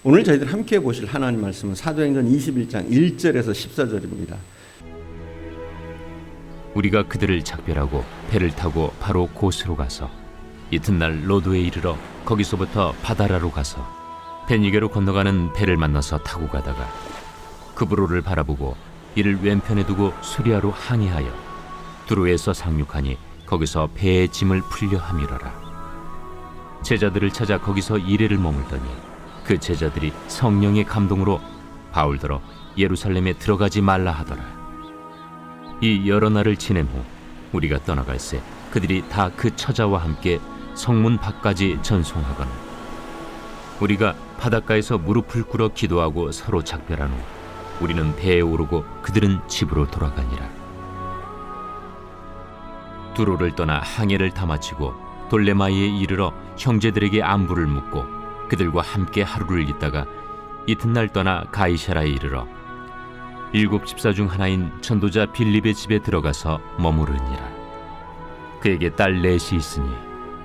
오늘 저희들 함께 보실 하나님 말씀은 사도행전 21장 1절에서 14절입니다. 우리가 그들을 작별하고 배를 타고 바로 고스로 가서 이튿날 로도에 이르러 거기서부터 바다라로 가서 베니게로 건너가는 배를 만나서 타고 가다가 그브로를 바라보고 이를 왼편에 두고 수리아로 항해하여 두로에서 상륙하니 거기서 배의 짐을 풀려 함이러라. 제자들을 찾아 거기서 이레를 머물더니 그 제자들이 성령의 감동으로 바울더러 예루살렘에 들어가지 말라 하더라. 이 여러 날을 지낸 후 우리가 떠나갈새 그들이 다 그 처자와 함께 성문 밖까지 전송하거늘 우리가 바닷가에서 무릎을 꿇어 기도하고 서로 작별한 후 우리는 배에 오르고 그들은 집으로 돌아가니라. 두로를 떠나 항해를 다 마치고 돌레마이에 이르러 형제들에게 안부를 묻고 그들과 함께 하루를 있다가 이튿날 떠나 가이사라에 이르러 7 집사 중 하나인 전도자 빌립의 집에 들어가서 머무르니라. 그에게 딸 넷이 있으니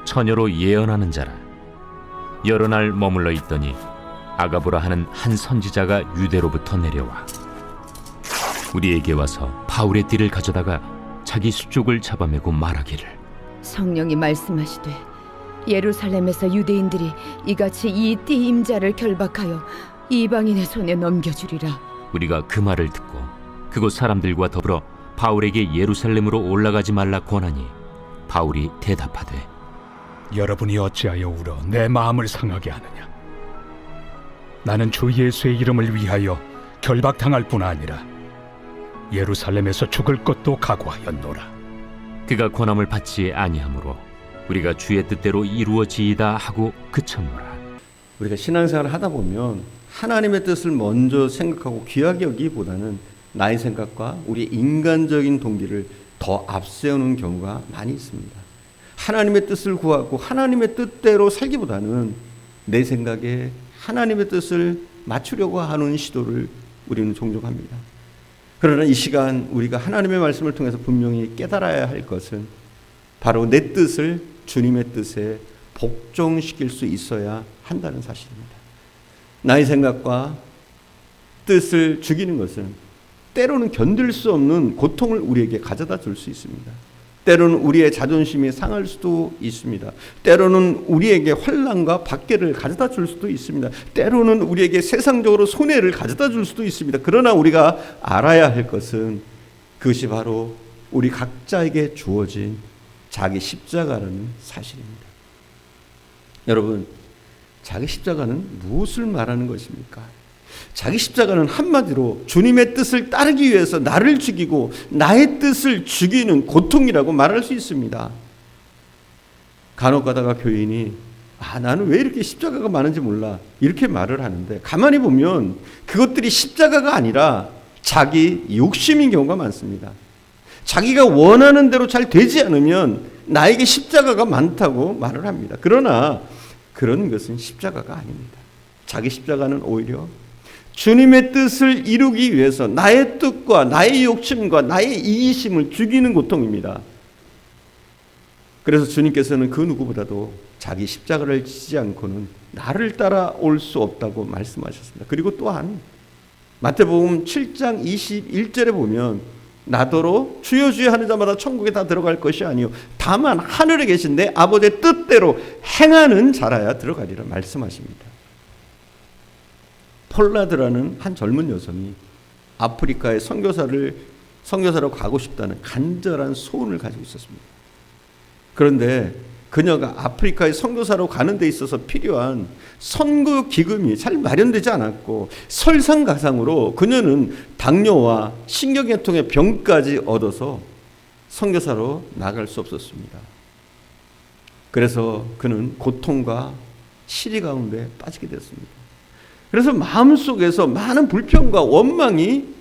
처녀로 예언하는 자라. 여러 날 머물러 있더니 아가보라 하는 한 선지자가 유대로부터 내려와 우리에게 와서 바울의 띠를 가져다가 자기 수족을 잡아매고 말하기를 성령이 말씀하시되 예루살렘에서 유대인들이 이같이 이 띠 임자를 결박하여 이방인의 손에 넘겨주리라. 우리가 그 말을 듣고 그곳 사람들과 더불어 바울에게 예루살렘으로 올라가지 말라 권하니 바울이 대답하되 여러분이 어찌하여 울어 내 마음을 상하게 하느냐. 나는 주 예수의 이름을 위하여 결박당할 뿐 아니라 예루살렘에서 죽을 것도 각오하였노라. 그가 권함을 받지 아니하므로 우리가 주의 뜻대로 이루어지이다 하고 그쳤노라. 우리가 신앙생활을 하다 보면 하나님의 뜻을 먼저 생각하고 귀하게 여기기보다는 나의 생각과 우리의 인간적인 동기를 더 앞세우는 경우가 많이 있습니다. 하나님의 뜻을 구하고 하나님의 뜻대로 살기보다는 내 생각에 하나님의 뜻을 맞추려고 하는 시도를 우리는 종종 합니다. 그러나 이 시간 우리가 하나님의 말씀을 통해서 분명히 깨달아야 할 것은 바로 내 뜻을 주님의 뜻에 복종시킬 수 있어야 한다는 사실입니다. 나의 생각과 뜻을 죽이는 것은 때로는 견딜 수 없는 고통을 우리에게 가져다 줄 수 있습니다. 때로는 우리의 자존심이 상할 수도 있습니다. 때로는 우리에게 환난과 박해를 가져다 줄 수도 있습니다. 때로는 우리에게 세상적으로 손해를 가져다 줄 수도 있습니다. 그러나 우리가 알아야 할 것은 그것이 바로 우리 각자에게 주어진 자기 십자가라는 사실입니다. 여러분, 자기 십자가는 무엇을 말하는 것입니까? 자기 십자가는 한마디로 주님의 뜻을 따르기 위해서 나를 죽이고 나의 뜻을 죽이는 고통이라고 말할 수 있습니다. 간혹 가다가 교인이 나는 왜 이렇게 십자가가 많은지 몰라 이렇게 말을 하는데 가만히 보면 그것들이 십자가가 아니라 자기 욕심인 경우가 많습니다. 자기가 원하는 대로 잘 되지 않으면 나에게 십자가가 많다고 말을 합니다. 그러나 그런 것은 십자가가 아닙니다. 자기 십자가는 오히려 주님의 뜻을 이루기 위해서 나의 뜻과 나의 욕심과 나의 이기심을 죽이는 고통입니다. 그래서 주님께서는 그 누구보다도 자기 십자가를 지지 않고는 나를 따라올 수 없다고 말씀하셨습니다. 그리고 또한 마태복음 7장 21절에 보면 나더러 주여 주여 하는 자마다 천국에 다 들어갈 것이 아니요 다만 하늘에 계신 내 아버지의 뜻대로 행하는 자라야 들어가리라 말씀하십니다. 폴라드라는 한 젊은 여성이 아프리카에 선교사로 가고 싶다는 간절한 소원을 가지고 있었습니다. 그런데 그녀가 아프리카에 선교사로 가는 데 있어서 필요한 선교 기금이 잘 마련되지 않았고 설상가상으로 그녀는 당뇨와 신경계통의 병까지 얻어서 선교사로 나갈 수 없었습니다. 그래서 그는 고통과 시리 가운데 빠지게 되었습니다. 그래서 마음속에서 많은 불평과 원망이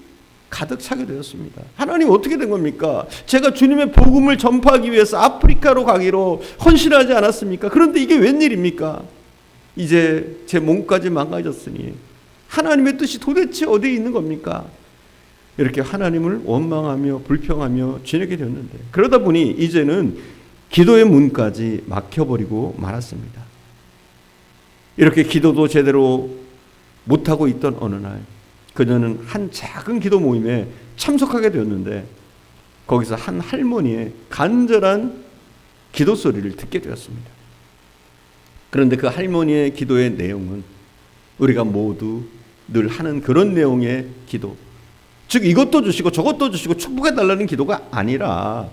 가득 차게 되었습니다. 하나님 어떻게 된 겁니까? 제가 주님의 복음을 전파하기 위해서 아프리카로 가기로 헌신하지 않았습니까? 그런데 이게 웬일입니까? 이제 제 몸까지 망가졌으니 하나님의 뜻이 도대체 어디에 있는 겁니까? 이렇게 하나님을 원망하며 불평하며 지내게 되었는데 그러다 보니 이제는 기도의 문까지 막혀버리고 말았습니다. 이렇게 기도도 제대로 못하고 있던 어느 날 그녀는 한 작은 기도 모임에 참석하게 되었는데 거기서 한 할머니의 간절한 기도 소리를 듣게 되었습니다. 그런데 그 할머니의 기도의 내용은 우리가 모두 늘 하는 그런 내용의 기도, 즉 이것도 주시고 저것도 주시고 축복해달라는 기도가 아니라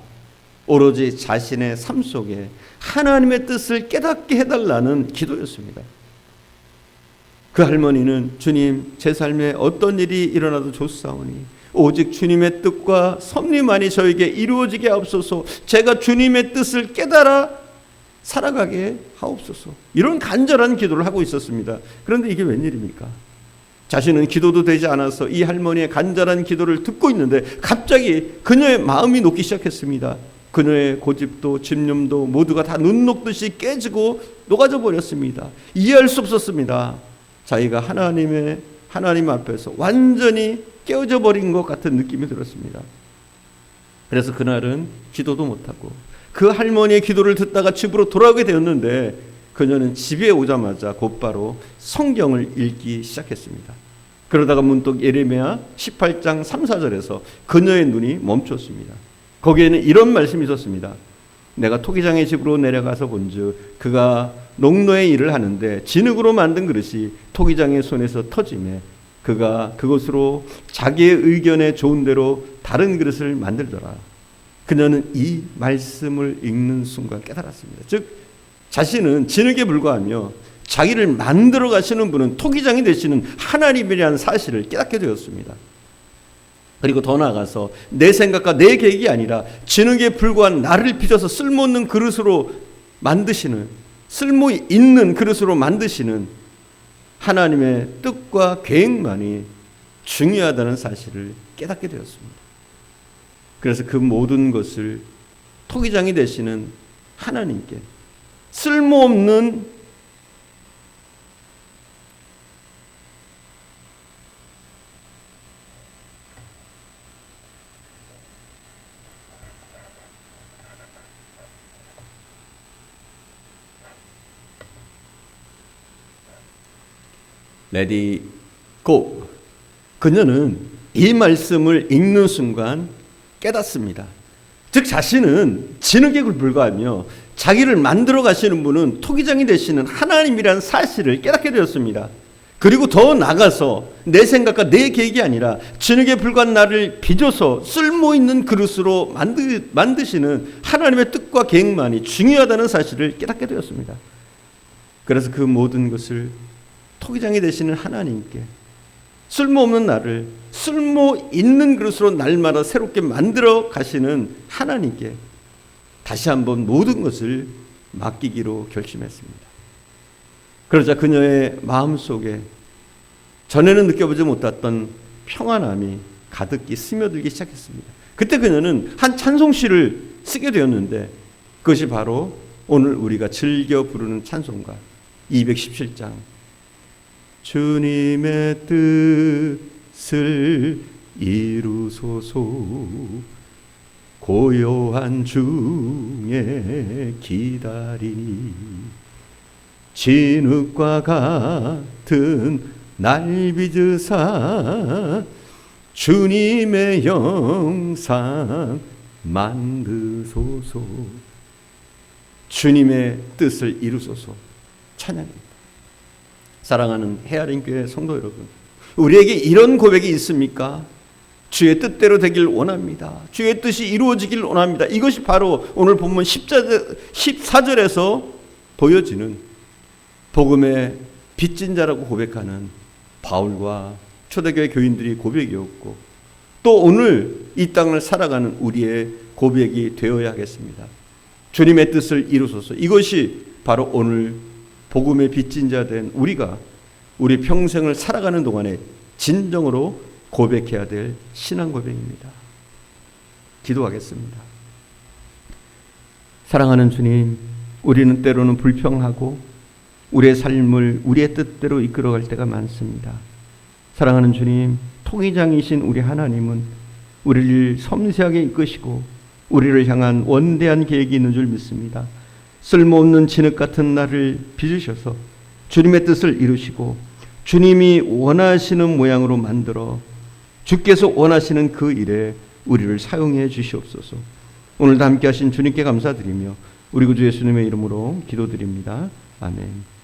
오로지 자신의 삶 속에 하나님의 뜻을 깨닫게 해달라는 기도였습니다. 그 할머니는 주님, 제 삶에 어떤 일이 일어나도 좋사오니 오직 주님의 뜻과 섭리만이 저에게 이루어지게 하옵소서. 제가 주님의 뜻을 깨달아 살아가게 하옵소서. 이런 간절한 기도를 하고 있었습니다. 그런데 이게 웬일입니까? 자신은 기도도 되지 않아서 이 할머니의 간절한 기도를 듣고 있는데 갑자기 그녀의 마음이 녹기 시작했습니다. 그녀의 고집도 집념도 모두가 다 눈 녹듯이 깨지고 녹아져 버렸습니다. 이해할 수 없었습니다. 자기가 하나님 앞에서 완전히 깨어져 버린 것 같은 느낌이 들었습니다. 그래서 그날은 기도도 못하고 그 할머니의 기도를 듣다가 집으로 돌아오게 되었는데 그녀는 집에 오자마자 곧바로 성경을 읽기 시작했습니다. 그러다가 문득 예레미야 18장 3, 4절에서 그녀의 눈이 멈췄습니다. 거기에는 이런 말씀이 있었습니다. 내가 토기장의 집으로 내려가서 본즉 그가 농노의 일을 하는데 진흙으로 만든 그릇이 토기장의 손에서 터지매 그가 그것으로 자기의 의견에 좋은 대로 다른 그릇을 만들더라. 그녀는 이 말씀을 읽는 순간 깨달았습니다. 즉 자신은 진흙에 불과하며 자기를 만들어 가시는 분은 토기장이 되시는 하나님이라는 사실을 깨닫게 되었습니다. 그리고 더 나아가서 내 생각과 내 계획이 아니라 진흙에 불과한 나를 빚어서 쓸모없는 그릇으로 만드시는, 쓸모 있는 그릇으로 만드시는 하나님의 뜻과 계획만이 중요하다는 사실을 깨닫게 되었습니다. 그래서 그 모든 것을 토기장이 되시는 하나님께 쓸모없는 레디 고. 그녀는 이 말씀을 읽는 순간 깨닫습니다. 즉 자신은 진흙에 불과하며 자기를 만들어 가시는 분은 토기장이 되시는 하나님이라는 사실을 깨닫게 되었습니다. 그리고 더 나아가서 내 생각과 내 계획이 아니라 진흙에 불과한 나를 빚어서 쓸모있는 그릇으로 만드시는 하나님의 뜻과 계획만이 중요하다는 사실을 깨닫게 되었습니다. 그래서 그 모든 것을 토기장이 되시는 하나님께 쓸모없는 나를 쓸모 있는 그릇으로 날마다 새롭게 만들어 가시는 하나님께 다시 한번 모든 것을 맡기기로 결심했습니다. 그러자 그녀의 마음속에 전에는 느껴보지 못했던 평안함이 가득히 스며들기 시작했습니다. 그때 그녀는 한 찬송시를 쓰게 되었는데 그것이 바로 오늘 우리가 즐겨 부르는 찬송가 217장 주님의 뜻을 이루소서 고요한 중에 기다리니 진흙과 같은 날 빚으사 주님의 영상 만드소서. 주님의 뜻을 이루소서. 찬양입니다. 사랑하는 헤아린 교회 성도 여러분, 우리에게 이런 고백이 있습니까? 주의 뜻대로 되길 원합니다. 주의 뜻이 이루어지길 원합니다. 이것이 바로 오늘 본문 14절에서 보여지는 복음의 빚진 자라고 고백하는 바울과 초대교회 교인들이 고백이었고 또 오늘 이 땅을 살아가는 우리의 고백이 되어야 하겠습니다. 주님의 뜻을 이루소서. 이것이 바로 오늘 복음의 빚진 자 된 우리가 우리 평생을 살아가는 동안에 진정으로 고백해야 될 신앙 고백입니다. 기도하겠습니다. 사랑하는 주님, 우리는 때로는 불평하고 우리의 삶을 우리의 뜻대로 이끌어갈 때가 많습니다. 사랑하는 주님, 통의장이신 우리 하나님은 우리를 섬세하게 이끄시고 우리를 향한 원대한 계획이 있는 줄 믿습니다. 쓸모없는 진흙 같은 나를 빚으셔서 주님의 뜻을 이루시고 주님이 원하시는 모양으로 만들어 주께서 원하시는 그 일에 우리를 사용해 주시옵소서. 오늘도 함께 하신 주님께 감사드리며 우리 구주 예수님의 이름으로 기도드립니다. 아멘.